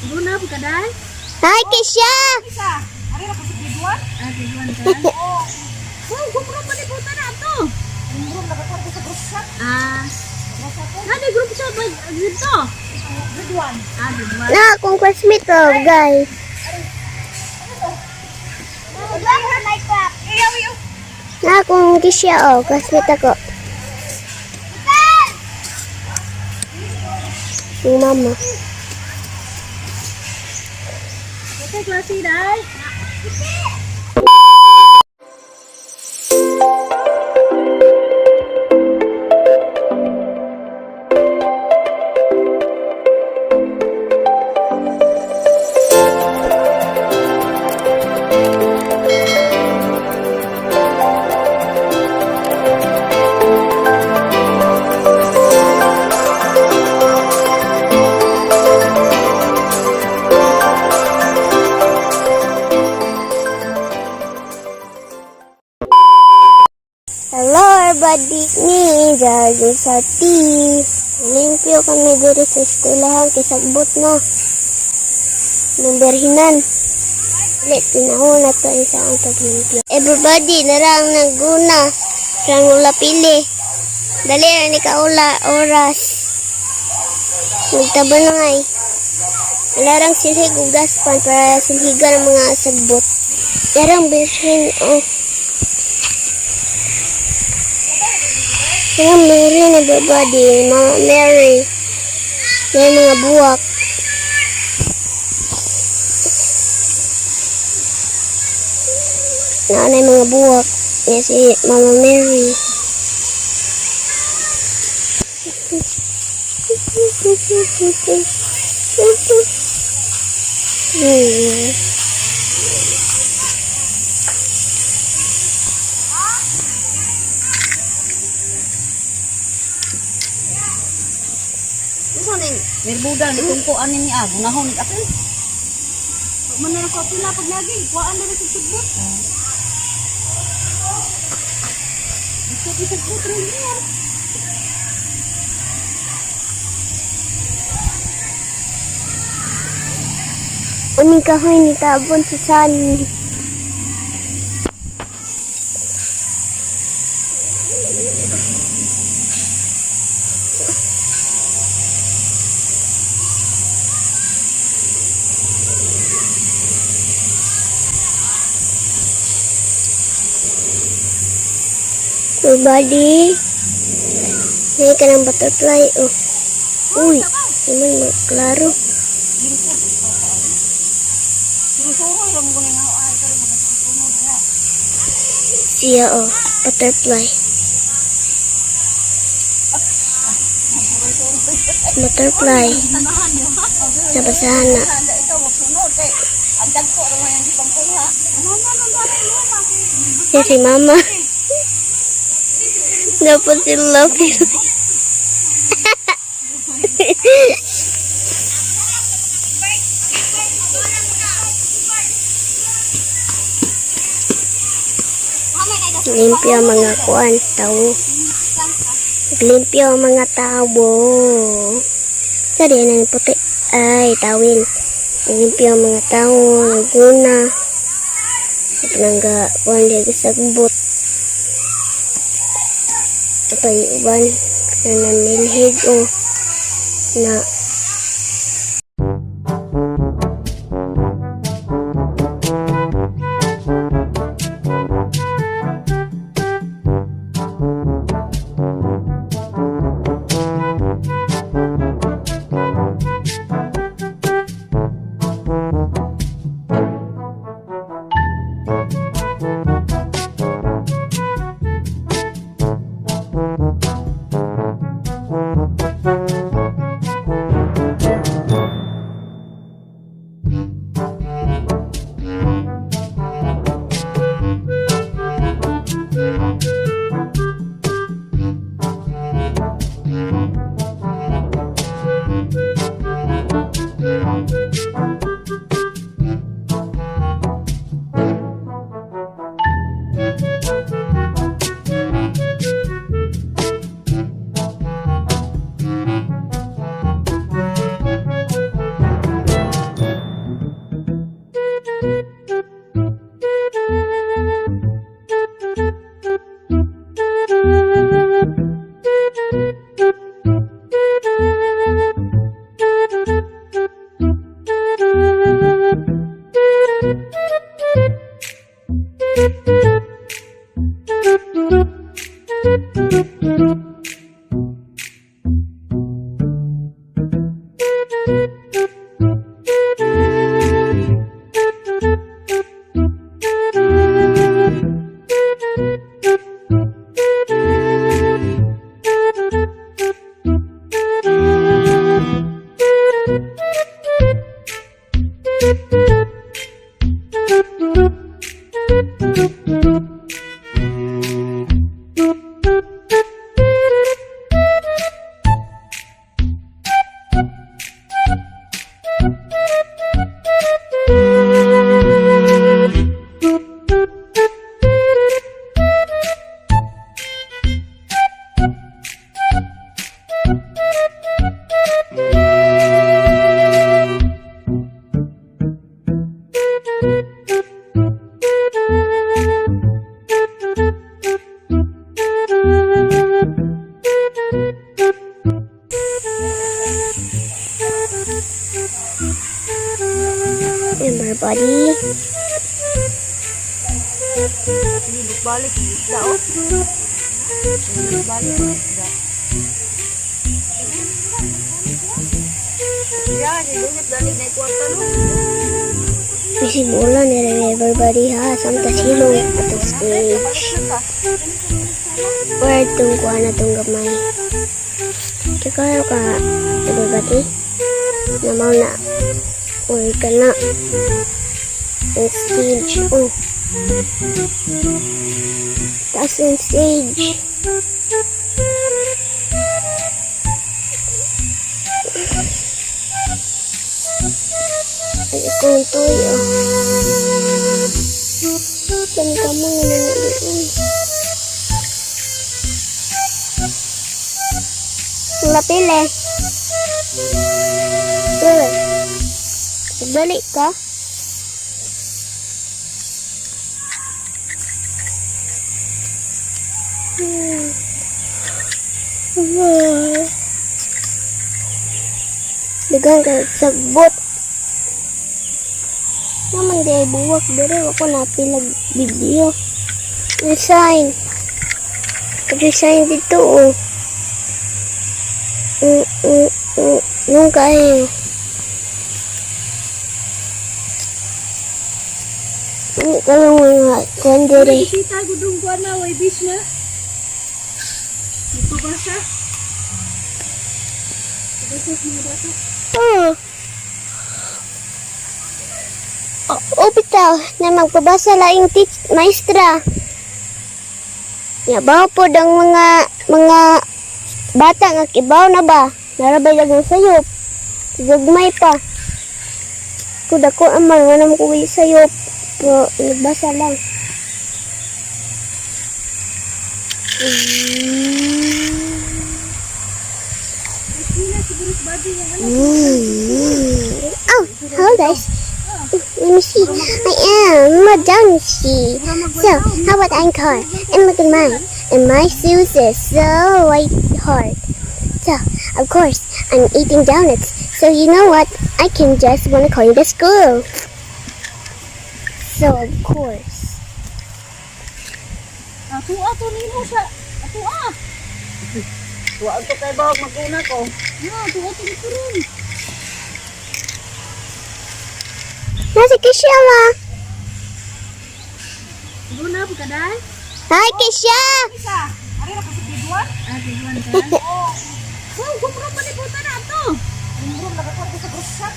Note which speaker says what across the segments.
Speaker 1: Guna po kaday?
Speaker 2: Hi, Kisha!
Speaker 1: Isa. Ari na kasi biduan? Ah, biduan ka. Oh. Oh, gumro pa ni puta na to. Gumro nagakwarto sa group chat. Ah. Nani group chat ba dito? Biduan. Ah, biduan.
Speaker 2: Na, akong classmate ko, guys. Na, akong Kisha, oh. Classmate ako. Yung mama.
Speaker 1: Okay, klase day.
Speaker 2: Hello, everybody. Ni, jogging sa tea. Limpyo kami dito sa eskwelahan. Kisagbot na. Numberhinan. Ulit, pinahuna to isa ang paglimpyo. Everybody, narang nagguna. Sarang ula pili. Dali na ni kaula, oras. Magtaba na ngay. Alarang silhig ugaspan para silhigan ang mga sagbot. Yarang birhen, oh. Yung Mary na babadi, Mama Mary. May mga buwak. Naanay mga buwak. Yan si Mama Mary.
Speaker 1: Isa ning merbuda ni tungkuan ni ago na honig apil. Pag man na ko pila pag lagi, kuan na sa sugbot. Ito sugbot rin niya.
Speaker 2: Uning kahoy ni tabon sa sani. Everybody, may ka ng butterfly, oh. Uy, naman klaro.
Speaker 1: Surusuroy ram ko ning ay pero magsunod na.
Speaker 2: Siya, oh, butterfly. Butterfly. Sa basahan na.
Speaker 1: Anda ikaw magsunod kay ang dagko ra man di pampuha.
Speaker 2: Yan si Mama. Dapat si Luffy. Limpyo ang mga kuan, tao. Limpyo ang mga tao. Sari na ng puti. Ay, tawin. Limpyo ang mga tao. Naguna. Nangga, kuan di sagbot. Apay uban. Na nanilhig o. Na Everybody.
Speaker 1: Balik isda oh. Balik isda. Ya, nilunit balik na kwarta no.
Speaker 2: Bisig ulan everybody ha. Samta silong atong stage. Where itong kuha na itong gamay. Kaya ka everybody. Namaw na. Uy ka na. Ang stage. Oh. Taas ang stage. Ay, ikong toy. Oh. Saan ka mo nananayin? Lapile. Uy. Balik ka? Dagang ka sagbot. Naman di ay buwak dere ako napilag video. Resign. Resign dito oh. Nung kayo. Kalau mga kandere.
Speaker 1: Kita gudung kuan na way bis na. Dito ba siya?
Speaker 2: Oh, bitaw na magpabasa laing maestra. Ya ba po dang mga bata nga kibaw na ba? Narabay lang ng sayop. Gagmay pa. Kuda ko aman wala mo kuwi sayop. Pero nagbasa lang. Oh, hello guys. Let me see. I am Madame She. So, how about Anchor? And look at mine. And my shoes is so white hard. So, of course, I'm eating donuts. So, you know what? I can just want to call you to school. So, of course.
Speaker 1: Ato nimo sa ato Tuwa to kay bawag maguna ko. No, tuwa to dito rin.
Speaker 2: Nasa Kisha ma.
Speaker 1: Guna po ka dahil?
Speaker 2: Hi, Kisha!
Speaker 1: Isa, ari na kasi Tiduan? Tiduan ka? Oo. Wow, gumro pa ni puta na ato. Gumro, nakakorte sa group chat.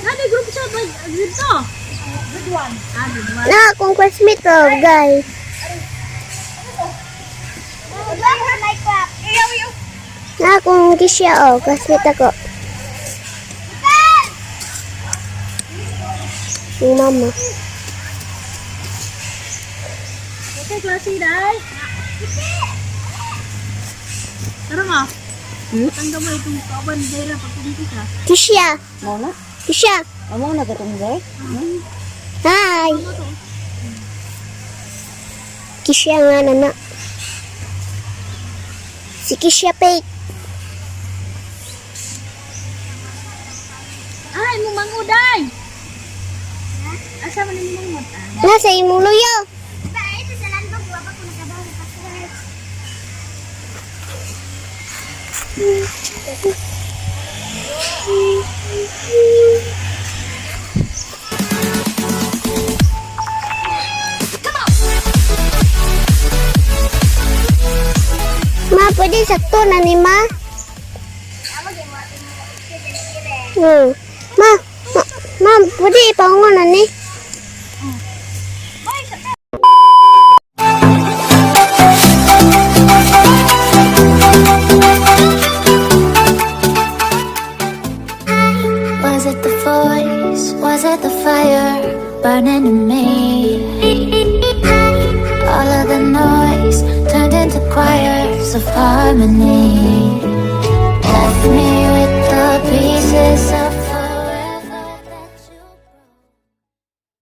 Speaker 1: Nani group chat ba dito? Tiduan. Tiduan.
Speaker 2: Na, akong classmate to, guys. Na, akong Kisha, oh, classmate ako. Yung mama.
Speaker 1: Okay, klase dahil. Tara nga. Tangga mo itong kaban dahil pagpunti ka.
Speaker 2: Kisha.
Speaker 1: Mau na?
Speaker 2: Kisha.
Speaker 1: Mau na katong dahil?
Speaker 2: Hi. Kisha nga nana. Si Kisha Pate.
Speaker 1: Ay, mo manguday. Asa man ni mangut?
Speaker 2: Nasa imong luyo. Ma, pwede sakto na ni Ma? Ma, ma, pwede ipaungan na ni?
Speaker 3: Was it the voice? Was it the fire burning in me? All of the noise turned into choirs of harmony.